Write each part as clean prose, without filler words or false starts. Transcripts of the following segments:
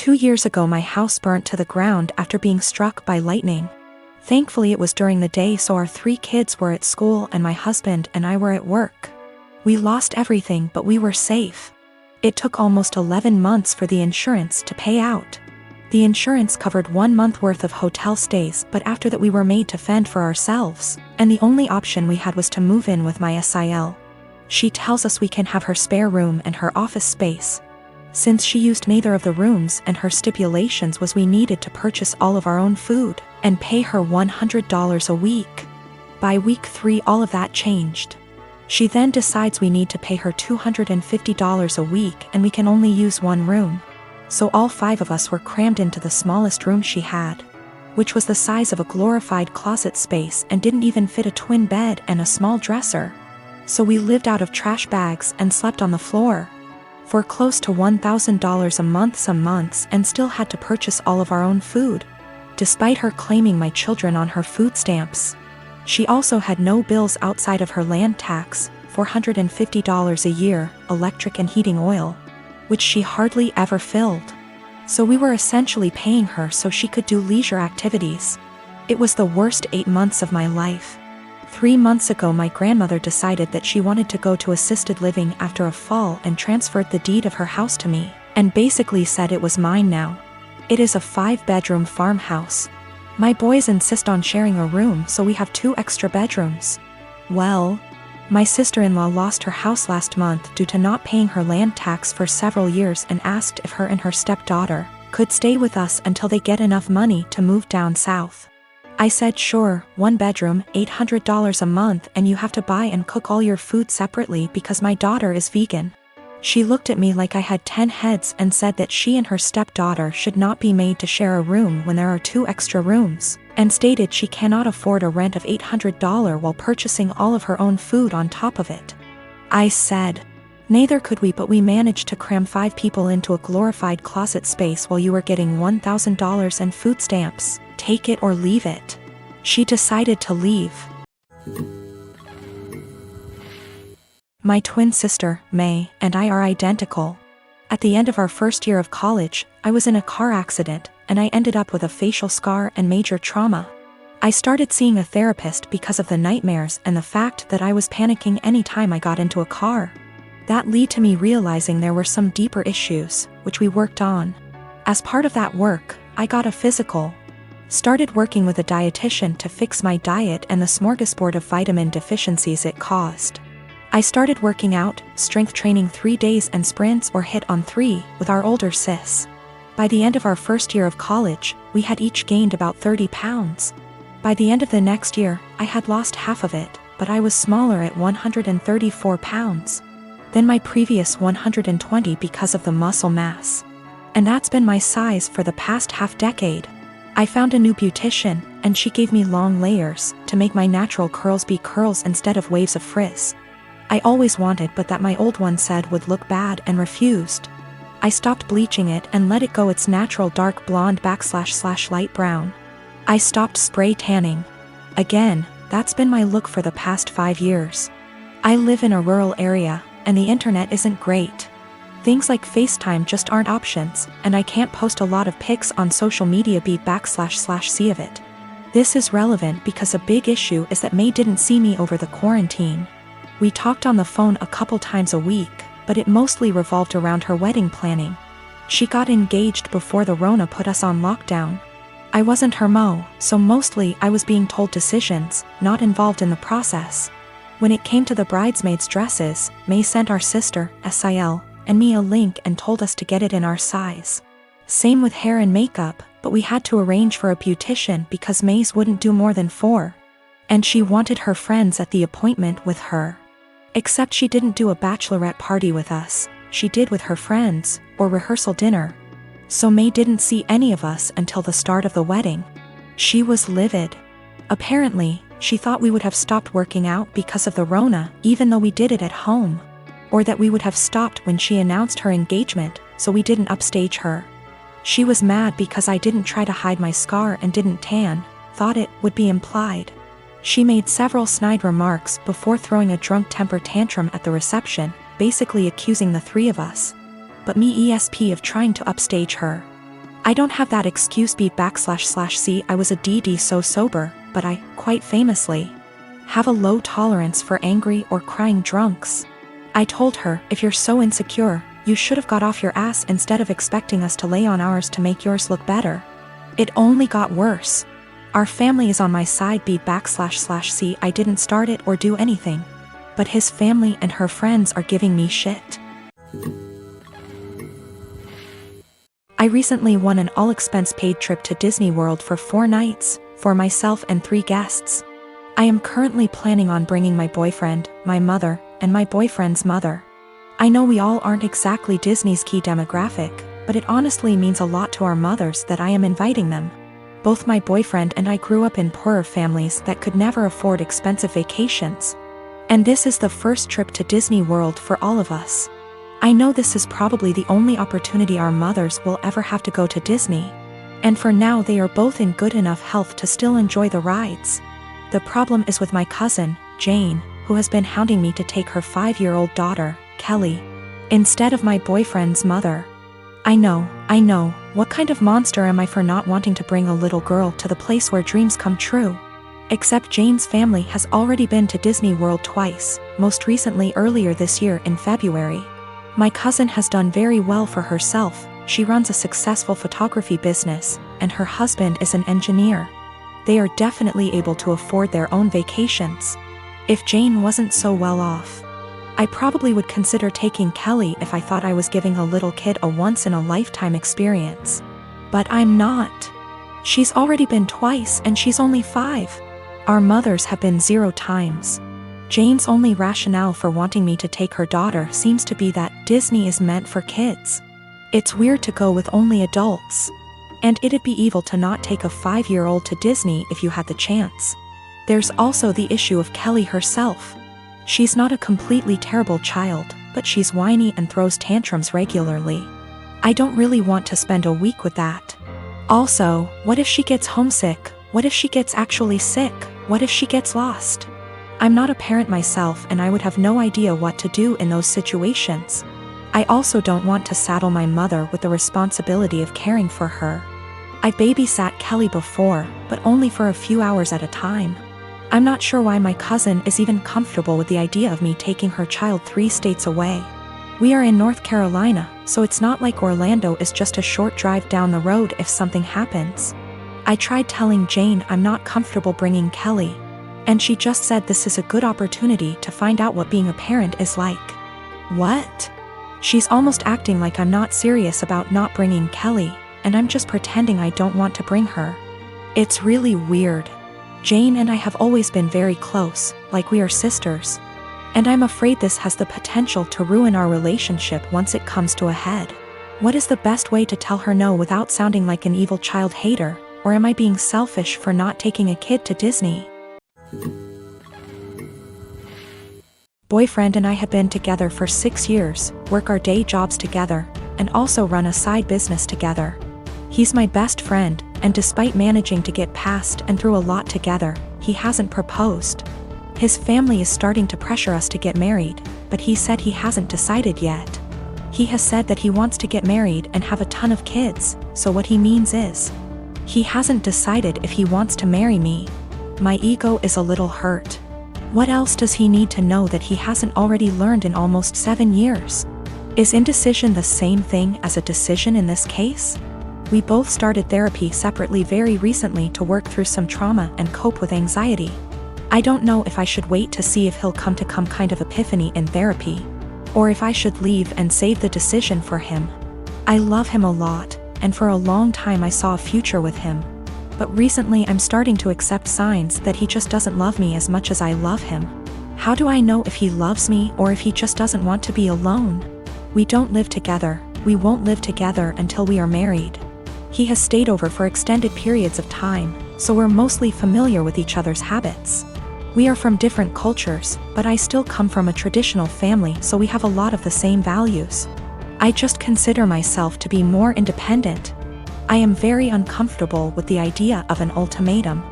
2 years ago my house burnt to the ground after being struck by lightning. Thankfully it was during the day, so our 3 kids were at school and my husband and I were at work. We lost everything, but we were safe. It took almost 11 months for the insurance to pay out. The insurance covered 1 month worth of hotel stays, but after that we were made to fend for ourselves, and the only option we had was to move in with my SIL. She tells us we can have her spare room and her office space. Since she used neither of the rooms, and her stipulations was we needed to purchase all of our own food and pay her $100 a week. By week 3 all of that changed. She then decides we need to pay her $250 a week and we can only use 1 room. So all 5 of us were crammed into the smallest room she had, which was the size of a glorified closet space and didn't even fit a twin bed and a small dresser. So we lived out of trash bags and slept on the floor for close to $1,000 a month some months, and still had to purchase all of our own food, despite her claiming my children on her food stamps. She also had no bills outside of her land tax, $450 a year, electric and heating oil, which she hardly ever filled. So we were essentially paying her so she could do leisure activities. It was the worst 8 months of my life. 3 months ago my grandmother decided that she wanted to go to assisted living after a fall and transferred the deed of her house to me, and basically said it was mine now. It is a 5-bedroom farmhouse. My boys insist on sharing a room, so we have 2 extra bedrooms. Well, my sister-in-law lost her house last month due to not paying her land tax for several years and asked if her and her stepdaughter could stay with us until they get enough money to move down south. I said sure, 1 bedroom, $800 a month, and you have to buy and cook all your food separately because my daughter is vegan. She looked at me like I had 10 heads and said that she and her stepdaughter should not be made to share a room when there are 2 extra rooms, and stated she cannot afford a rent of $800 while purchasing all of her own food on top of it. I said, neither could we, but we managed to cram 5 people into a glorified closet space while you were getting $1,000 and food stamps. Take it or leave it. She decided to leave. My twin sister, May, and I are identical. At the end of our first year of college, I was in a car accident, and I ended up with a facial scar and major trauma. I started seeing a therapist because of the nightmares and the fact that I was panicking any time I got into a car. That led to me realizing there were some deeper issues, which we worked on. As part of that work, I got a physical. Started working with a dietitian to fix my diet and the smorgasbord of vitamin deficiencies it caused. I started working out, strength training 3 days and sprints or hit on 3 with our older sis. By the end of our first year of college, we had each gained about 30 pounds. By the end of the next year, I had lost half of it, but I was smaller at 134 pounds than my previous 120 because of the muscle mass. And that's been my size for the past half-decade. I found a new beautician, and she gave me long layers to make my natural curls be curls instead of waves of frizz. I always wanted, but that my old one said would look bad and refused. I stopped bleaching it and let it go its natural dark blonde / light brown. I stopped spray tanning. Again, that's been my look for the past 5 years. I live in a rural area, and the internet isn't great. Things like FaceTime just aren't options, and I can't post a lot of pics on social media / see of it. This is relevant because a big issue is that May didn't see me over the quarantine. We talked on the phone a couple times a week, but it mostly revolved around her wedding planning. She got engaged before the Rona put us on lockdown. I wasn't her mo, so mostly I was being told decisions, not involved in the process. When it came to the bridesmaids' dresses, May sent our sister, SIL, and me a link and told us to get it in our size. Same with hair and makeup, but we had to arrange for a beautician because May's wouldn't do more than 4. And she wanted her friends at the appointment with her. Except she didn't do a bachelorette party with us, she did with her friends, or rehearsal dinner. So May didn't see any of us until the start of the wedding. She was livid. Apparently, she thought we would have stopped working out because of the Rona, even though we did it at home. Or that we would have stopped when she announced her engagement, so we didn't upstage her. She was mad because I didn't try to hide my scar and didn't tan, thought it would be implied. She made several snide remarks before throwing a drunk temper tantrum at the reception, basically accusing the 3 of us, but me of trying to upstage her. I don't have that excuse B//C. I was a DD so sober, but I, quite famously, have a low tolerance for angry or crying drunks. I told her, if you're so insecure, you should have got off your ass instead of expecting us to lay on ours to make yours look better. It only got worse. Our family is on my side B//C. I didn't start it or do anything. But his family and her friends are giving me shit. I recently won an all-expense-paid trip to Disney World for 4 nights, for myself and 3 guests. I am currently planning on bringing my boyfriend, my mother, and my boyfriend's mother. I know we all aren't exactly Disney's key demographic, but it honestly means a lot to our mothers that I am inviting them. Both my boyfriend and I grew up in poorer families that could never afford expensive vacations. And this is the first trip to Disney World for all of us. I know this is probably the only opportunity our mothers will ever have to go to Disney. And for now they are both in good enough health to still enjoy the rides. The problem is with my cousin, Jane, who has been hounding me to take her 5-year-old daughter, Kelly, instead of my boyfriend's mother. I know, what kind of monster am I for not wanting to bring a little girl to the place where dreams come true? Except Jane's family has already been to Disney World twice, most recently earlier this year in February. My cousin has done very well for herself. She runs a successful photography business, and her husband is an engineer. They are definitely able to afford their own vacations. If Jane wasn't so well off, I probably would consider taking Kelly if I thought I was giving a little kid a once-in-a-lifetime experience. But I'm not. She's already been twice and she's only 5. Our mothers have been 0 times. Jane's only rationale for wanting me to take her daughter seems to be that Disney is meant for kids. It's weird to go with only adults. And it'd be evil to not take a 5-year-old to Disney if you had the chance. There's also the issue of Kelly herself. She's not a completely terrible child, but she's whiny and throws tantrums regularly. I don't really want to spend a week with that. Also, what if she gets homesick? What if she gets actually sick? What if she gets lost? I'm not a parent myself and I would have no idea what to do in those situations. I also don't want to saddle my mother with the responsibility of caring for her. I babysat Kelly before, but only for a few hours at a time. I'm not sure why my cousin is even comfortable with the idea of me taking her child 3 states away. We are in North Carolina, so it's not like Orlando is just a short drive down the road if something happens. I tried telling Jane I'm not comfortable bringing Kelly, and she just said this is a good opportunity to find out what being a parent is like. What? She's almost acting like I'm not serious about not bringing Kelly, and I'm just pretending I don't want to bring her. It's really weird. Jane and I have always been very close, like we are sisters. And I'm afraid this has the potential to ruin our relationship once it comes to a head. What is the best way to tell her no without sounding like an evil child hater, or am I being selfish for not taking a kid to Disney? Boyfriend and I have been together for 6 years, work our day jobs together, and also run a side business together. He's my best friend, and despite managing to get past and through a lot together, he hasn't proposed. His family is starting to pressure us to get married, but he said he hasn't decided yet. He has said that he wants to get married and have a ton of kids, so what he means is, he hasn't decided if he wants to marry me. My ego is a little hurt. What else does he need to know that he hasn't already learned in almost 7 years? Is indecision the same thing as a decision in this case? We both started therapy separately very recently to work through some trauma and cope with anxiety. I don't know if I should wait to see if he'll come to some kind of epiphany in therapy, or if I should leave and save the decision for him. I love him a lot, and for a long time I saw a future with him. But recently I'm starting to accept signs that he just doesn't love me as much as I love him. How do I know if he loves me or if he just doesn't want to be alone? We don't live together, we won't live together until we are married. He has stayed over for extended periods of time, so we're mostly familiar with each other's habits. We are from different cultures, but I still come from a traditional family, so we have a lot of the same values. I just consider myself to be more independent. I am very uncomfortable with the idea of an ultimatum.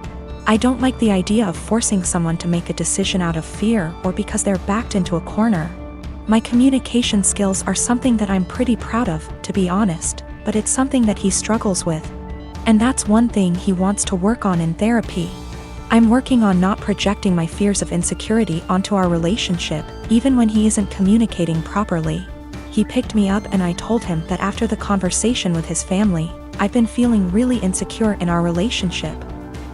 I don't like the idea of forcing someone to make a decision out of fear or because they're backed into a corner. My communication skills are something that I'm pretty proud of, to be honest, but it's something that he struggles with. And that's one thing he wants to work on in therapy. I'm working on not projecting my fears of insecurity onto our relationship, even when he isn't communicating properly. He picked me up and I told him that after the conversation with his family, I've been feeling really insecure in our relationship.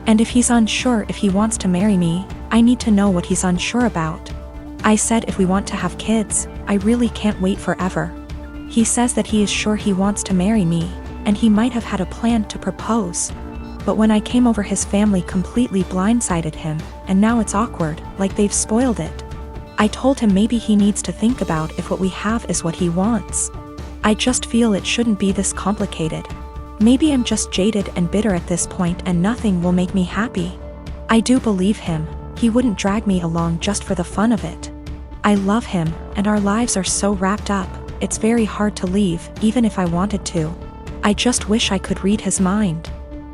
And if he's unsure if he wants to marry me, I need to know what he's unsure about. I said if we want to have kids, I really can't wait forever. He says that he is sure he wants to marry me, and he might have had a plan to propose. But when I came over, his family completely blindsided him, and now it's awkward, like they've spoiled it. I told him maybe he needs to think about if what we have is what he wants. I just feel it shouldn't be this complicated. Maybe I'm just jaded and bitter at this point and nothing will make me happy. I do believe him. He wouldn't drag me along just for the fun of it. I love him, and our lives are so wrapped up, it's very hard to leave, even if I wanted to. I just wish I could read his mind.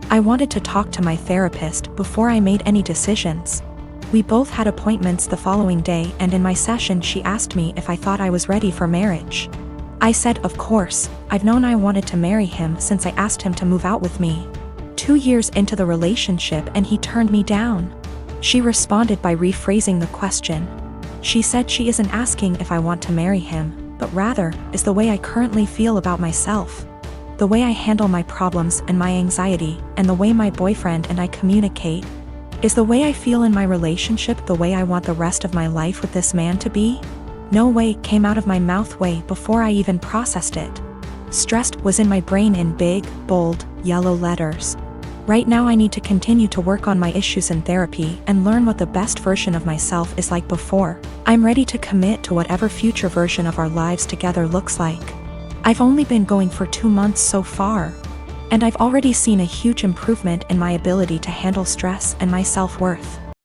I wanted to talk to my therapist before I made any decisions. We both had appointments the following day, and in my session she asked me if I thought I was ready for marriage. I said of course. I've known I wanted to marry him since I asked him to move out with me. 2 years into the relationship and he turned me down. She responded by rephrasing the question. She said she isn't asking if I want to marry him, but rather, is the way I currently feel about myself. The way I handle my problems and my anxiety, and the way my boyfriend and I communicate. Is the way I feel in my relationship the way I want the rest of my life with this man to be? No way came out of my mouth way before I even processed it. Stressed was in my brain in big, bold, yellow letters. Right now I need to continue to work on my issues in therapy and learn what the best version of myself is like before I'm ready to commit to whatever future version of our lives together looks like. I've only been going for 2 months so far, and I've already seen a huge improvement in my ability to handle stress and my self-worth.